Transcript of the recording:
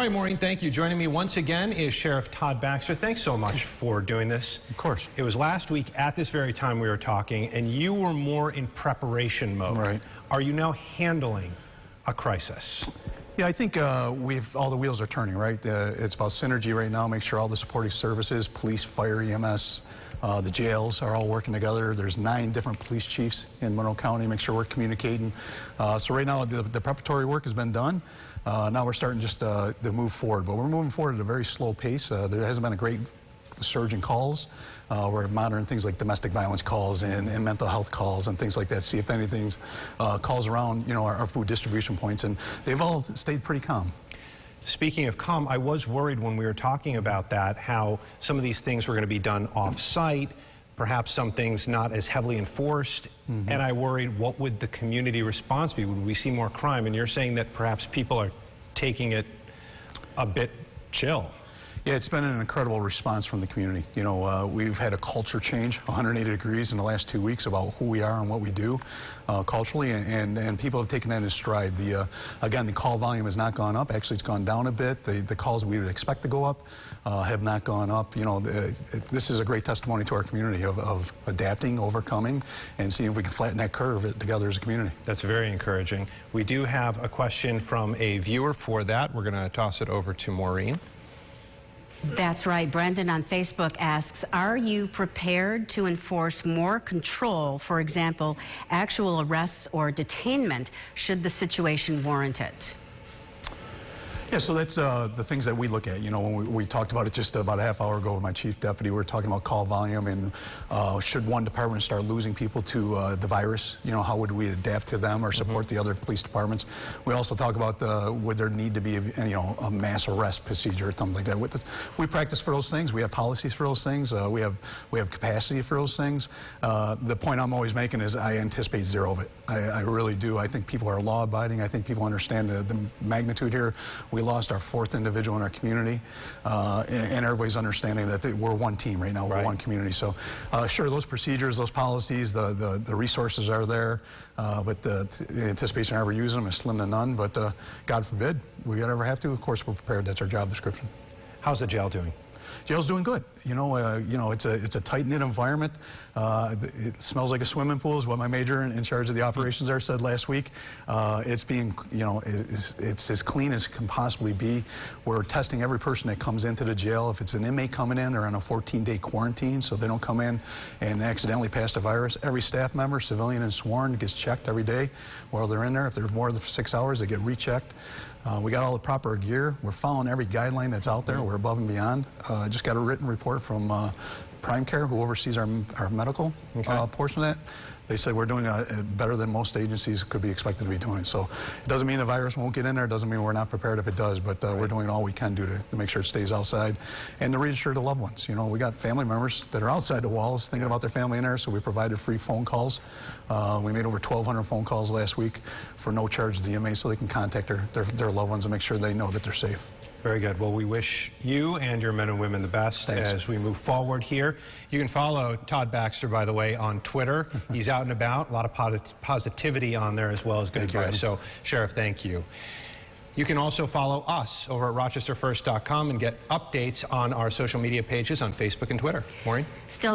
right, Maureen, thank you. Joining me once again is Sheriff Todd Baxter. Thanks so much for doing this. Of course. It was last week at this very time we were talking, and you were more in preparation mode. Right. Are you now handling a crisis? Yeah, I think all the wheels are turning, right? It's about synergy right now, make sure all the supporting services, police, fire, EMS, the jails are all working together. There's 9 different police chiefs in Monroe County, make sure we're communicating. So right now the preparatory work has been done. Now we're starting just to move forward, but we're moving forward at a very slow pace. There hasn't been a great surge in calls. We're monitoring things like domestic violence calls and mental health calls and things like that, see if anything's calls around, you know, our food distribution points, and they've all stayed pretty calm. Speaking of calm, I was worried when we were talking about that, how some of these things were going to be done off-site, perhaps some things not as heavily enforced, and I worried, what would the community response be? Would we see more crime? And you're saying that perhaps people are taking it a bit chill. Yeah, it's been an incredible response from the community. You know, we've had a culture change 180 degrees in the last 2 weeks about who we are and what we do culturally, and people have taken that in stride. Again, the call volume has not gone up. Actually, it's gone down a bit. The calls we would expect to go up have not gone up. You know, this is a great testimony to our community of adapting, overcoming, and seeing if we can flatten that curve together as a community. That's very encouraging. We do have a question from a viewer for that. We're going to toss it over to Maureen. That's right. Brendan on Facebook asks, are you prepared to enforce more control, for example, actual arrests or detainment, should the situation warrant it? Yeah, so that's the things that we look at. You know, when we talked about it just about a half hour ago with my chief deputy, we were talking about call volume and should one department start losing people to the virus, you know, how would we adapt to them or support the other police departments? We also talk about would there need to be a mass arrest procedure or something like that. We practice for those things. We have policies for those things. We have capacity for those things. The point I'm always making is I anticipate zero of it. I really do. I think people are law-abiding. I think people understand the magnitude here. We lost our 4th individual in our community, and everybody's understanding that we're one team right now, we're one community. So sure, those procedures, those policies, the resources are there, but the anticipation of ever using them is slim to none, but God forbid we ever have to. Of course, we're prepared. That's our job description. How's the jail doing? Jail's doing good. You know, it's a tight-knit environment. It smells like a swimming pool, is what my major in charge of the operations there said last week. It's being, you know, it's as clean as it can possibly be. We're testing every person that comes into the jail. If it's an inmate coming in, they're on a 14-day quarantine, so they don't come in and accidentally pass the virus. Every staff member, civilian and sworn, gets checked every day while they're in there. If they're more than 6 hours, they get rechecked. We got all the proper gear. We're following every guideline that's out there. We're above and beyond. I just got a written report from Prime Care, who oversees our medical portion of that. They said we're doing better than most agencies could be expected to be doing. So it doesn't mean the virus won't get in there. It doesn't mean we're not prepared if it does, but we're doing all we can do to make sure it stays outside and to reassure the loved ones. You know, we got family members that are outside the walls thinking about their family in there, so we provided free phone calls. We made over 1,200 phone calls last week for no charge to the inmates, so they can contact their loved ones and make sure they know that they're safe. Very good. Well, we wish you and your men and women the best as we move forward here. You can follow Todd Baxter, by the way, on Twitter. He's out and about. A lot of positivity on there as well as good advice. So, Sheriff, thank you. You can also follow us over at rochesterfirst.com and get updates on our social media pages on Facebook and Twitter. Maureen? Still